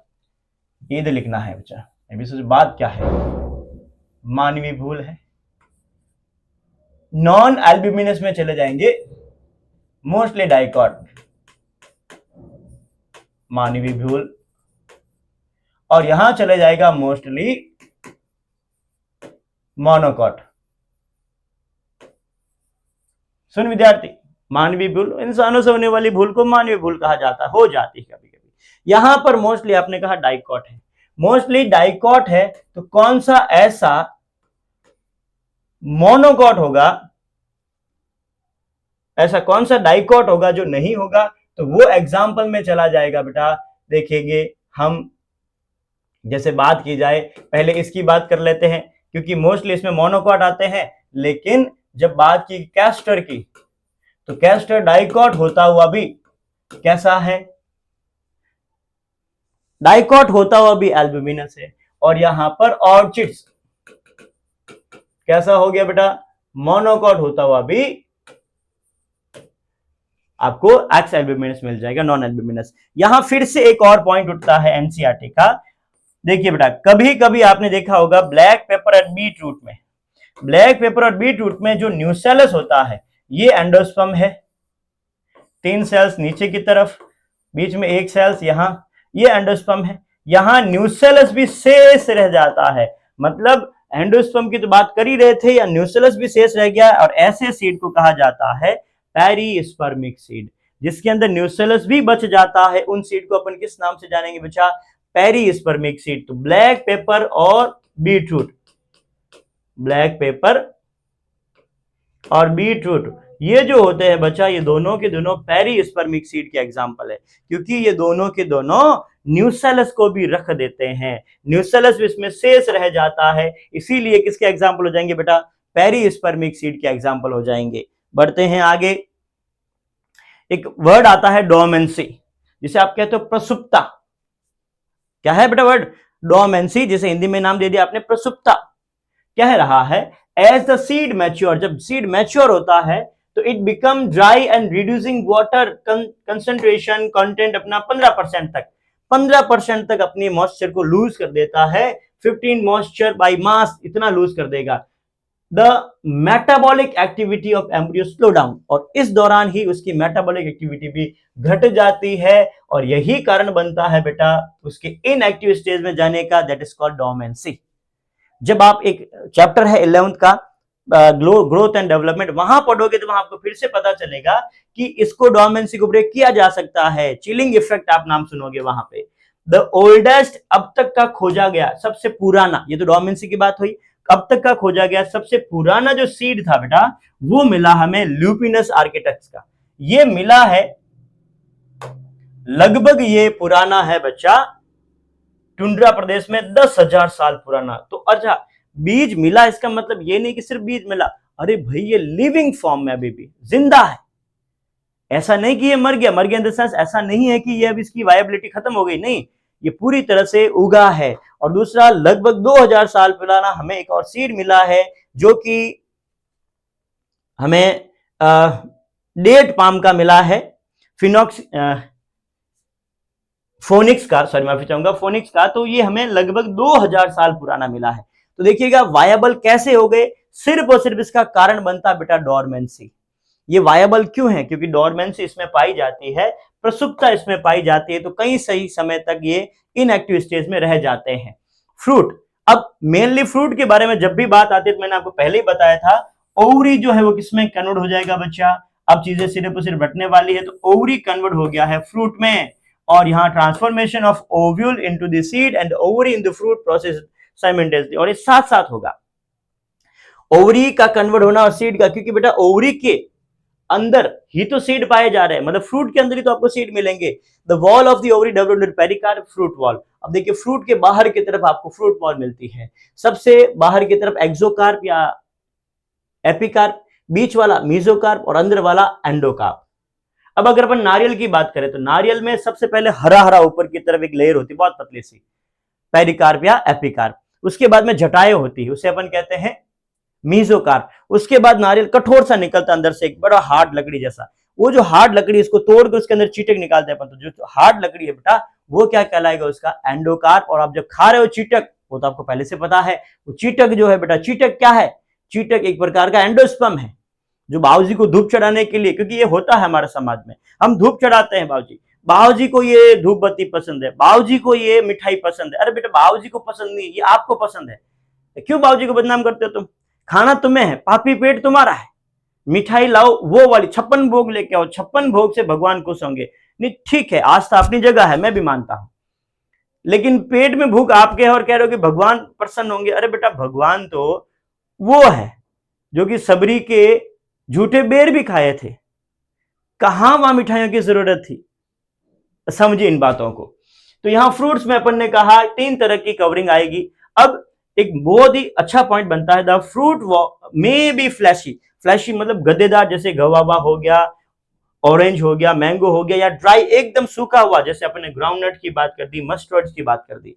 ईद लिखना है बच्चा, अभी बात क्या है, मानवीय भूल है। नॉन एल्ब्यूमिनस में चले जाएंगे मोस्टली डाइकॉट, मानवीय भूल, और यहां चले जाएगा मोस्टली मोनोकॉट। सुन विद्यार्थी, मानवीय भूल, इंसानों से होने वाली भूल को मानवीय भूल कहा जाता है, हो जाती है कभी कभी। यहां पर मोस्टली आपने कहा डाइकॉट है, मोस्टली डाइकॉट है, तो कौन सा ऐसा मोनोकॉट होगा, ऐसा कौन सा डाइकॉट होगा जो नहीं होगा, तो वो एग्जाम्पल में चला जाएगा बेटा। देखेंगे हम, जैसे बात की जाए, पहले इसकी बात कर लेते हैं क्योंकि मोस्टली इसमें मोनोकॉट आते हैं, लेकिन जब बात की कैस्टर की, तो कैस्टर डाइकॉट होता हुआ भी कैसा है, डाइकॉट होता हुआ भी एल्ब्यूमिनस है। और यहां पर ऑर्चिड्स कैसा हो गया बेटा, मोनोकॉट होता हुआ भी आपको एक्स एल्ब्यूमिनस मिल जाएगा, नॉन एल्ब्यूमिनस। यहां फिर से एक और पॉइंट उठता है एनसीईआरटी का। देखिए बेटा, कभी कभी आपने देखा होगा ब्लैक पेपर और बीट रूट में, ब्लैक पेपर और बीट रूट में जो न्यूसेलस होता है, ये एंडोस्पर्म है, 3 सेल्स नीचे की तरफ, बीच में 1 सेल्स यहां, ये एंडोस्पर्म है। यहां न्यूसेलस भी शेष रह जाता है, मतलब एंडोस्पर्म की तो बात कर ही रहे थे, या न्यूसेलस भी शेष रह गया, और ऐसे सीड को कहा जाता है पेरिस्पर्मिक सीड। जिसके अंदर न्यूसेलस भी बच जाता है, उन सीड को अपन किस नाम से जानेंगे बच्चा, पेरिस्पर्मिक सीड। तो ब्लैक पेपर और बीटरूट, ब्लैक पेपर और बीटरूट, ये जो होते हैं बच्चा, ये दोनों के दोनों पेरिस्पर्मिक सीड के एग्जांपल है, क्योंकि ये दोनों के दोनों न्यूसेलस को भी रख देते हैं, न्यूसेलस भी इसमें शेष रह जाता है, इसीलिए किसके एग्जांपल हो जाएंगे बेटा, पेरिस्पर्मिक सीड के एग्जांपल हो जाएंगे। बढ़ते हैं आगे, एक वर्ड आता है डोमेंसी, जिसे आप कहते हो प्रसुप्ता। क्या है बेटा वर्ड, डोमेंसी, जिसे हिंदी में नाम दे दिया आपने प्रसुप्ता। कह रहा है एज द सीड मैच्योर, जब सीड मैच्योर होता है तो it become dry and reducing water concentration content अपना 15% तक, 15% तक अपनी मॉइस्चर को लूज कर देता है, 15 मॉइस्चर बाय मास इतना लूज कर देगा। The metabolic activity of embryo slow down, और इस दौरान ही उसकी मेटाबॉलिक एक्टिविटी भी घट जाती है, और यही कारण बनता है बेटा उसके इनएक्टिव स्टेज में जाने का, दैट इज कॉल्ड डोमेंसी। जब आप एक चैप्टर है 11th का ग्रोथ एंड डेवलपमेंट, वहां पढ़ोगे तो वहां आपको फिर से पता चलेगा कि इसको डोमेंसी को ब्रेक किया जा सकता है, चिलिंग इफेक्ट आप नाम सुनोगे वहां पे। द ओल्डेस्ट, अब तक का खोजा गया सबसे पुराना, ये तो डोमेंसी की बात हुई, अब तक का खोजा गया सबसे पुराना जो सीड था बेटा, वो मिला हमें ल्यूपिनस आर्किटेक्स का। ये मिला है लगभग, ये पुराना है बच्चा टुंड्रा प्रदेश में 10,000 साल पुराना। तो अच्छा, बीज मिला इसका मतलब ये नहीं कि सिर्फ बीज मिला, अरे भाई ये लिविंग फॉर्म में अभी भी जिंदा है, ऐसा नहीं कि ये मर गया, मर गया इन द सेंस ऐसा नहीं है कि ये अब इसकी वायबिलिटी खत्म हो गई, नहीं, ये पूरी तरह से उगा है। और दूसरा, लगभग 2000 साल पुराना हमें एक और सीड मिला है जो कि हमें डेट पाम का मिला है, फिनॉक्स फोनिक्स का, सॉरी माफी चाहूंगा, फोनिक्स का। तो ये हमें लगभग 2000 साल पुराना मिला है। तो देखिएगा वायबल कैसे हो गए, सिर्फ और सिर्फ इसका कारण बनता बेटा डोरमेंसी। ये वायबल क्यों है, क्योंकि डोरमेंसी इसमें पाई जाती है, प्रसुप्ता इसमें पाई जाती है, तो कई सही समय तक ये इनएक्टिव स्टेज में रह जाते हैं। फ्रूट, अब मेनली फ्रूट के बारे में जब भी बात आती है तो मैंने आपको पहले ही बताया था, ओवरी जो है वो किसमें कन्वर्ट हो जाएगा बच्चा, अब चीजें सिर्फ और सिर्फ बटने वाली है, तो ओवरी कन्वर्ट हो गया है फ्रूट में, और यहाँ transformation of ovule into the seed and ovary in the fruit process simultaneously, और ये साथ साथ होगा ओवरी का कन्वर्ट होना और सीड का, क्योंकि बेटा ओवरी के अंदर ही तो सीड पाए जा रहे हैं, मतलब फ्रूट के अंदर ही तो आपको सीड मिलेंगे। The wall of the ovary developed pericarp, fruit wall. अब देखिए फ्रूट के बाहर की तरफ आपको फ्रूट वॉल मिलती है, सबसे बाहर की तरफ एक्सोकार्प या एपिकार्प, बीच वाला मीजोकार्प और अंदर वाला एंडोकार्प। अब अगर अपन नारियल की बात करें तो नारियल में सबसे पहले हरा हरा ऊपर की तरफ एक लेयर होती है बहुत पतली सी, पेरिकार्प या एपिकार्प। उसके बाद में जटाएं होती है, उसे अपन कहते हैं मीजोकार्प। उसके बाद नारियल कठोर सा निकलता अंदर से, एक बड़ा हार्ड लकड़ी जैसा। वो जो हार्ड लकड़ी, इसको तोड़ के उसके अंदर चीटक निकालते हैं अपन, तो जो हार्ड लकड़ी है बेटा वो क्या कहलाएगा, उसका एंडोकार्प। और आप जब खा रहे हो चीटक, वो तो आपको पहले से पता है, वो चीटक जो है बेटा, चीटक क्या है, चीटक एक प्रकार का एंडोस्पर्म है, जो बाबूजी को धूप चढ़ाने के लिए, क्योंकि ये होता है हमारे समाज में, हम धूप चढ़ाते हैं बाबूजी, बाबूजी को ये धूप बत्ती पसंद है, बाबूजी को ये मिठाई पसंद है। अरे बेटा बाबूजी को पसंद नहीं, ये आपको पसंद है, क्यों बाबूजी को बदनाम करते हो तुम? खाना तुम्हें है, पापी पेट तुम्हारा है, मिठाई लाओ वो वाली, 56 भोग लेके आओ, 56 भोग से भगवान खुश होंगे। नहीं ठीक है, आस्था अपनी जगह है, मैं भी मानता हूं, लेकिन पेट में भूख आपके है और कह रहे हो कि भगवान प्रसन्न होंगे। अरे बेटा भगवान तो वो है जो कि सबरी के झूठे बेर भी खाए थे, कहां वहां मिठाइयों की जरूरत थी? समझिए इन बातों को। तो यहां फ्रूट्स में अपन ने कहा 3 तरह की कवरिंग आएगी। अब एक बहुत ही अच्छा पॉइंट बनता है, the fruit may be fleshy. Fleshy मतलब गद्देदार, जैसे गवावा हो गया, ऑरेंज हो गया, मैंगो हो गया, या ड्राई एकदम सूखा हुआ, जैसे अपने ग्राउंडनट की बात कर दी, मस्टर्ड की बात कर दी,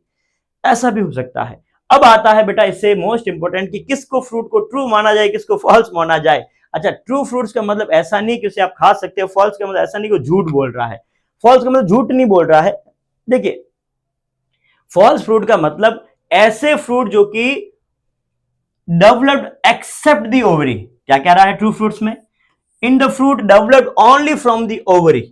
ऐसा भी हो सकता है। अब आता है बेटा इससे मोस्ट इंपोर्टेंट कि किसको फ्रूट को ट्रू माना जाए, किसको फॉल्स माना जाए। अच्छा, ट्रू फ्रूट्स का मतलब ऐसा नहीं कि उसे आप खा सकते हो, फॉल्स का मतलब ऐसा नहीं कि झूठ बोल रहा है, फॉल्स का मतलब झूठ नहीं बोल रहा है। देखिए फॉल्स फ्रूट का मतलब ऐसे फ्रूट जो कि डेवलप्ड एक्सेप्ट द ओवरी। क्या कह रहा है ट्रू फ्रूट्स में? In the fruit developed only from the ovary.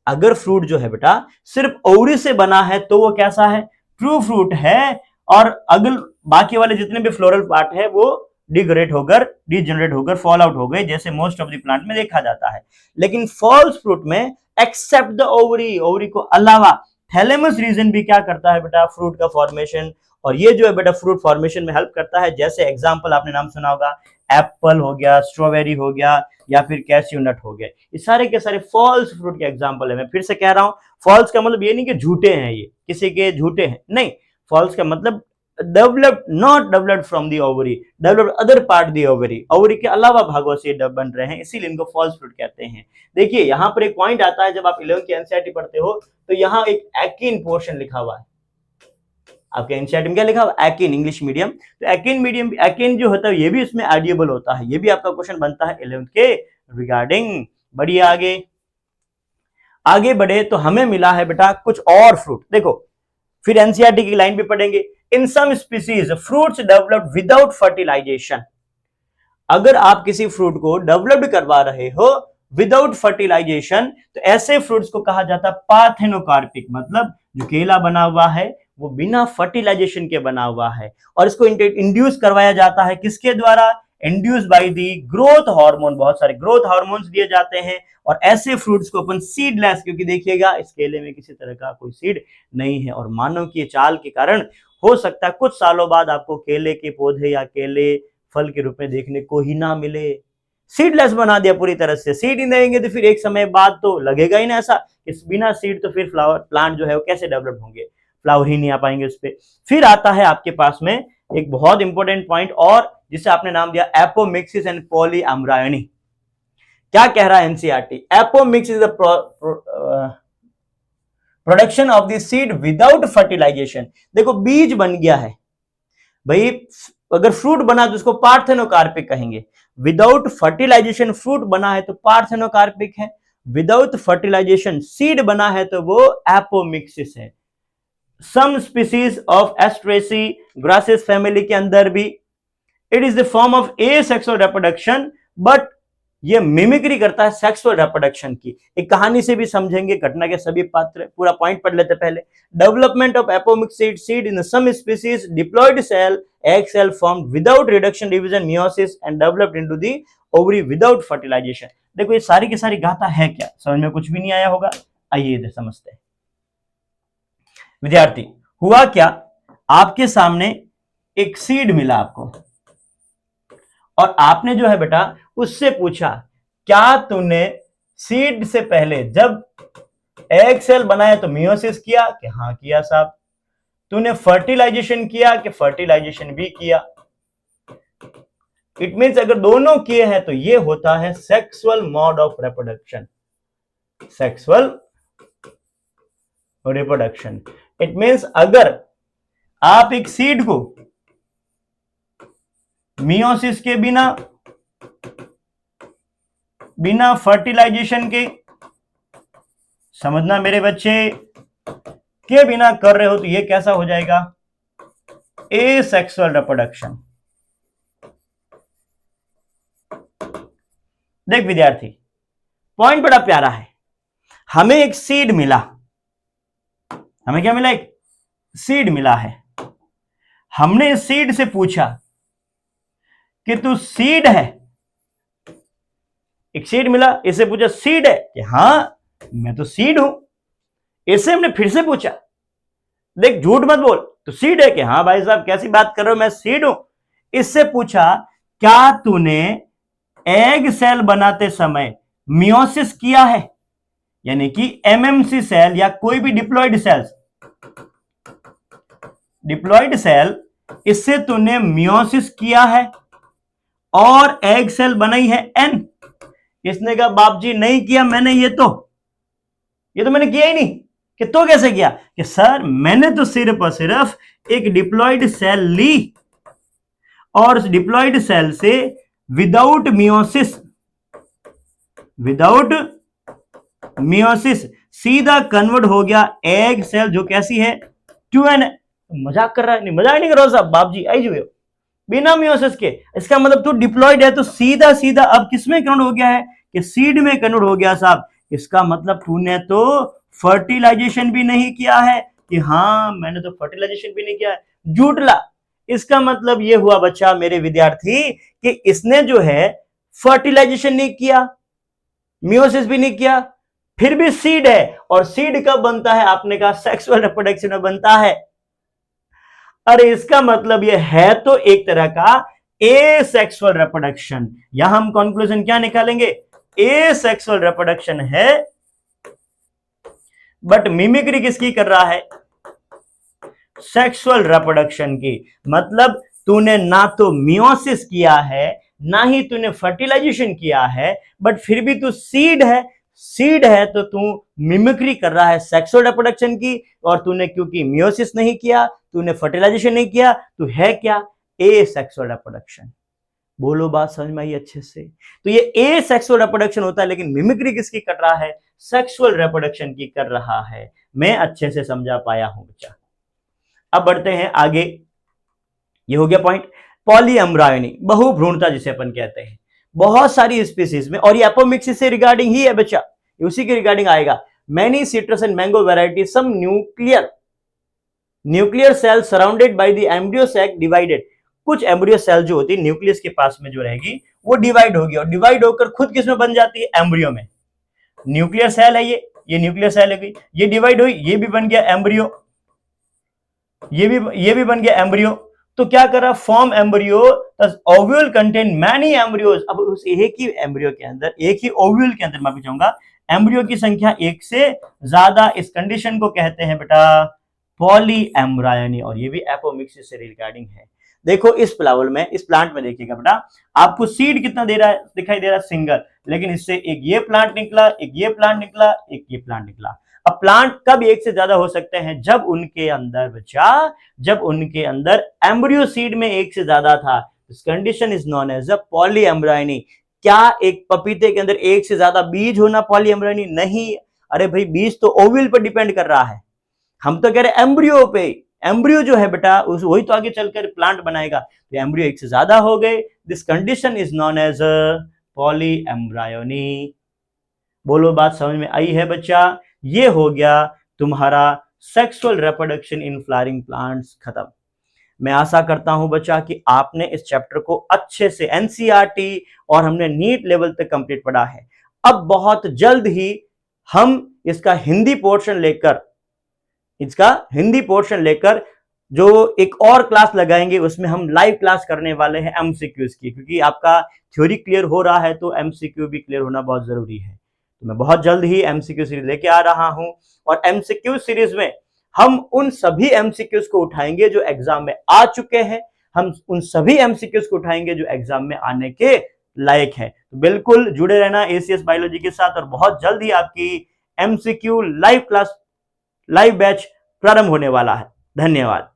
अगर फ्रूट जो है बेटा सिर्फ ओवरी से बना है तो वो कैसा है? ट्रू फ्रूट है। और अगर बाकी वाले जितने भी फ्लोरल पार्ट है वो डिग्रेड होकर, डिजेनरेट होकर फॉल आउट हो गए, जैसे मोस्ट ऑफ द प्लांट में देखा जाता है। लेकिन फॉल्स फ्रूट में एक्सेप्ट द ओवरी, ओवरी को अलावा थैलेमस रीजन भी क्या करता है बेटा? फ्रूट का फॉर्मेशन। और ये जो है बेटा फ्रूट फॉर्मेशन में हेल्प करता है। जैसे एग्जांपल आपने नाम सुना होगा, एप्पल हो गया, स्ट्रॉबेरी हो गया, या फिर कैश्यू नट हो गया, ये सारे के सारे फॉल्स फ्रूट के एग्जांपल है। मैं फिर से कह रहा हूं, फॉल्स का मतलब ये नहीं कि झूठे हैं, ये किसी के झूठे हैं, नहीं। फॉल्स का मतलब developed, not developed from the ovary, developed other part the ovary, ovary के अलावा भागों से बन रहे हैं, इसीलिए इनको फॉल्स फ्रूट कहते हैं। देखिए यहां पर एक पॉइंट आता है, जब आप 11वीं की एनसीईआरटी पढ़ते हो तो यहां एक एकिन पोर्शन लिखा हुआ है। आपके एनसीईआरटी में क्या लिखा हुआ? Eakin, English medium. तो एकिन मीडियम, एकिन जो होता है ये भी इसमें एडिएबल होता है, ये भी आपका क्वेश्चन बनता है 11वीं के रिगार्डिंग। बढ़िए आगे आगे बढ़े तो हमें मिला है बेटा कुछ और फ्रूट। देखो फिर एनसीईआरटी की लाइन भी पढ़ेंगे। In some species fruits developed without fertilisation. अगर आप किसी फ्रूट को डेवलप्ड करवा रहे हो विदाउट फर्टिलाइजेशन, तो ऐसे फ्रूट्स को कहा जाता है पार्थेनोकार्पिक। मतलब जो केला बना हुआ है वो बिना फर्टिलाइजेशन के बना हुआ है, और इसको इंड्यूस करवाया जाता है किसके द्वारा? Induce by the growth hormone. बहुत सारे ग्रोथ हार्मोन्स दिए जाते हैं, और ऐसे फ्रूट्स को अपन सीडलेस, क्योंकि देखिएगा इस केले में किसी तरह का कोई सीड नहीं है, और मानव की चाल के कारण हो सकता है कुछ सालों बाद आपको केले के पौधे या केले फल के रूप में देखने को ही ना मिले। सीडलेस बना दिया पूरी तरह से, सीड ही देंगे तो फिर एक समय बाद तो लगेगा ही ना ऐसा, इस बिना सीड तो फिर फ्लावर प्लांट जो है वो कैसे डेवलप होंगे? फ्लावर ही नहीं आ पाएंगे उस पर। फिर आता है आपके पास में एक बहुत इंपॉर्टेंट पॉइंट, और जिसे आपने नाम दिया एपोमिक्सिस एंड पॉलीएम्ब्रायोनी। क्या कह रहा है NCERT? Apomixis is the production of the seed without fertilisation. देखो बीज बन गया है भाई, अगर फ्रूट बना तो उसको पार्थेनोकार्पिक कहेंगे। विदाउट फर्टिलाइजेशन फ्रूट बना है तो पार्थेनोकार्पिक है, विदाउट फर्टिलाइजेशन सीड बना है तो वो एपोमिक्सिस है। Some species of Asteraceae grasses family के अंदर भी it is the form of asexual reproduction, but ये मिमिक्री करता है सेक्सुअल रिप्रोडक्शन की। एक कहानी से भी समझेंगे, घटना के सभी पात्र। पूरा पॉइंट पढ़ लेते पहले। Development of apomictic seed in some species, diploid cell, egg cell formed without reduction division meiosis and developed into the ovary without fertilization। देखो ये सारी की सारी गाथा है क्या? समझ में कुछ भी नहीं आया होगा, आइए इधर समझते हैं। विद्यार्थी हुआ क्या, आपके सामने एक सीड मिला आपको, और आपने जो है बेटा उससे पूछा क्या तूने सीड से पहले जब एग सेल बनाया तो मियोसिस किया? कि हाँ किया साहब। तूने फर्टिलाइजेशन किया? कि फर्टिलाइजेशन भी किया। इट मींस अगर दोनों किए हैं तो ये होता है sexual mode of reproduction, sexual reproduction. It means अगर आप एक सीड को मियोसिस के बिना फर्टिलाइजेशन के, समझना मेरे बच्चे, के बिना कर रहे हो तो ये कैसा हो जाएगा, एसेक्सुअल रिप्रोडक्शन। देख विद्यार्थी, पॉइंट बड़ा प्यारा है। हमें एक सीड मिला, हमें क्या मिला, एक सीड मिला है। हमने इस सीड से पूछा कि तू सीड है, एक सीड मिला, इससे पूछा सीड है कि हां मैं तो सीड हूं। इससे हमने फिर से पूछा, देख झूठ मत बोल, तो सीड है कि हाँ भाई साहब कैसी बात कर रहे हो, मैं सीड हूं। इससे पूछा क्या तूने एग सेल बनाते समय मियोसिस किया है, यानी कि एमएमसी सेल या कोई भी डिप्लॉइड सेल, इससे तूने मियोसिस किया है और एग सेल बनाई है एन। इसने कहा बाप जी नहीं किया मैंने, ये तो मैंने किया ही नहीं। कि तो कैसे किया, कि सर मैंने तो सिर्फ और सिर्फ एक डिप्लॉइड सेल ली और उस डिप्लॉइड सेल से विदाउट मियोसिस सीधा कन्वर्ट हो गया एग सेल, जो कैसी है, 2n। मजाक कर रहा है, नहीं मजाक नहीं कर रहा साहब, बाप जी आई जो बिना मियोसिस के। इसका मतलब तू डिप्लॉइड है तो सीधा सीधा अब किसमें कन्वर्ट हो गया है, कि सीड में कन्वर्ट हो गया साहब। इसका मतलब तूने तो फर्टिलाइजेशन भी नहीं किया है, कि हाँ मैंने तो फर्टिलाइजेशन भी नहीं किया है, झूठला। इसका मतलब यह हुआ बच्चा मेरे विद्यार्थी कि इसने जो है फर्टिलाइजेशन नहीं किया, मियोसिस भी नहीं किया, फिर भी सीड है। और सीड कब बनता है, आपने कहा सेक्सुअल रिप्रोडक्शन में बनता है। अरे इसका मतलब यह है तो एक तरह का एसेक्सुअल रिप्रोडक्शन। यहां हम कंक्लूजन क्या निकालेंगे, एसेक्सुअल रिप्रोडक्शन है, बट मिमिक्री किसकी कर रहा है, सेक्सुअल रिप्रोडक्शन की। मतलब तूने ना तो मियोसिस किया है ना ही तूने फर्टिलाइजेशन किया है, बट फिर भी तू सीड है तो तू मिमिक्री कर रहा है सेक्सुअल रिप्रोडक्शन की। और तूने क्योंकि मियोसिस नहीं किया, तूने फर्टिलाइजेशन नहीं किया, तू है क्या, एसेक्सुअल रिप्रोडक्शन। बोलो बात समझ में आई अच्छे से। तो ये एसेक्सुअल रिप्रोडक्शन होता है, लेकिन मिमिक्री किसकी कर रहा है, सेक्सुअल रिप्रोडक्शन की कर रहा है। मैं अच्छे से समझा पाया हूं बच्चा। अब बढ़ते हैं आगे। ये हो गया पॉइंट, पॉलीएम्ब्रायोनी, बहुभ्रूणता जिसे अपन कहते हैं, बहुत सारी स्पीसीज में। और ये एपोमिक्सिस से रिगार्डिंग ही है बच्चा, उसी के रिगार्डिंग आएगा। Many citrus and mango variety, some nuclear cell surrounded by the embryo sac divided. कुछ एम्ब्रियो सेल जो होती है न्यूक्लियस के पास में जो रहेगी वो डिवाइड होगी, और डिवाइड होकर खुद किसमें बन जाती है, एम्ब्रियो में। न्यूक्लियर सेल है ये न्यूक्लियर सेल है, ये डिवाइड हुई, ये भी बन गया एम्ब्रियो, ये भी बन गया एम्ब्रियो। तो क्या कर रहा, form embryo, ovule contain many embryos. अब उस एक ही एम्ब्रियो के अंदर, एक ही ओव्यूल के अंदर, मैं चाहूंगा एम्ब्रियो की संख्या एक से ज्यादा, इस कंडीशन को कहते हैं बेटा पॉली एम्ब्रायोनी। और ये भी एपोमिक्सिस से रिगार्डिंग है। देखो इस फ्लावर में, इस प्लांट में देखिएगा बेटा, आपको सीड कितना दे रहा है, दिखाई दे रहा है सिंगल, लेकिन इससे एक ये प्लांट निकला, एक ये प्लांट निकला, एक ये प्लांट निकला। अब प्लांट कब एक से ज्यादा हो सकते हैं, जब उनके अंदर बच्चा, जब उनके अंदर एम्ब्रियो सीड में एक से ज्यादा था। This condition is known as a polyembryony. क्या एक पपीते के अंदर एक से ज्यादा बीज होना पॉली एम्ब्रायोनी? नहीं। अरे भाई बीज तो ओव्यूल पर डिपेंड कर रहा है, हम तो कह रहे एम्ब्रियो पे। एम्ब्रियो जो है बेटा उस वही तो आगे चलकर प्लांट बनाएगा। तो एम्ब्रियो एक से ज्यादा हो गए, this condition is known as polyembryony. बोलो बात समझ में आई है बच्चा। ये हो गया तुम्हारा sexual reproduction in flowering plants खत्म। मैं आशा करता हूं बच्चा कि आपने इस चैप्टर को अच्छे से एनसीईआरटी और हमने नीट लेवल तक कंप्लीट पढ़ा है। अब बहुत जल्द ही हम इसका हिंदी पोर्शन लेकर जो एक और क्लास लगाएंगे, उसमें हम लाइव क्लास करने वाले हैं एमसीक्यूज की, क्योंकि आपका थ्योरी क्लियर हो रहा है तो एमसीक्यू भी क्लियर होना बहुत जरूरी है। तो मैं बहुत जल्द ही एमसीक्यू सीरीज लेके आ रहा हूं, और एमसीक्यू सीरीज में हम उन सभी एमसीक्यूज को उठाएंगे जो एग्जाम में आ चुके हैं, हम उन सभी एमसीक्यूज को उठाएंगे जो एग्जाम में आने के लायक है। तो बिल्कुल जुड़े रहना एसीएस बायोलॉजी के साथ, और बहुत जल्द ही आपकी एमसीक्यू लाइव बैच प्रारंभ होने वाला है। धन्यवाद।